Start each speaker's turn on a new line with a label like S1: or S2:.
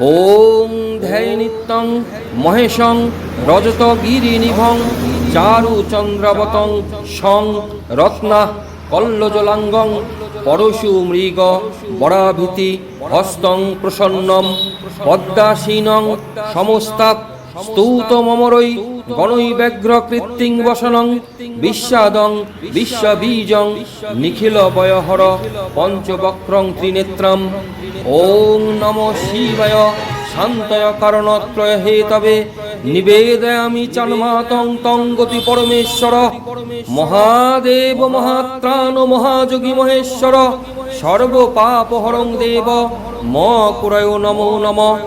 S1: ওং ধ্যায়নিত্যং মহেশং রজতগিরিনিভং চারুচন্দ্রবতং সং রত্না কল্লজলাঙ্গং পরশু মৃগ বরাভীতি হস্তং প্রসন্নম পদ্মাসীনং সমস্তাৎ স্তৌতমমরৈ গণৈব্যাঘ্র কৃত্তিং বসনং বিশ্বাদং বিশ্ববীজং নিখিল বয়হর পঞ্চবক্রং ত্রিনেত্রম। ওং নমঃ শিবায় শান্তয় কারণত্রয় হেতবে নিবেদয়ামি চান্মাতং তং গতি পরমেশ্বর। মহাদেব মহাত্রাণ মহাযোগী মহেশ্বর সর্বপাপহরং দেব ম কুরয় নমো নমঃ।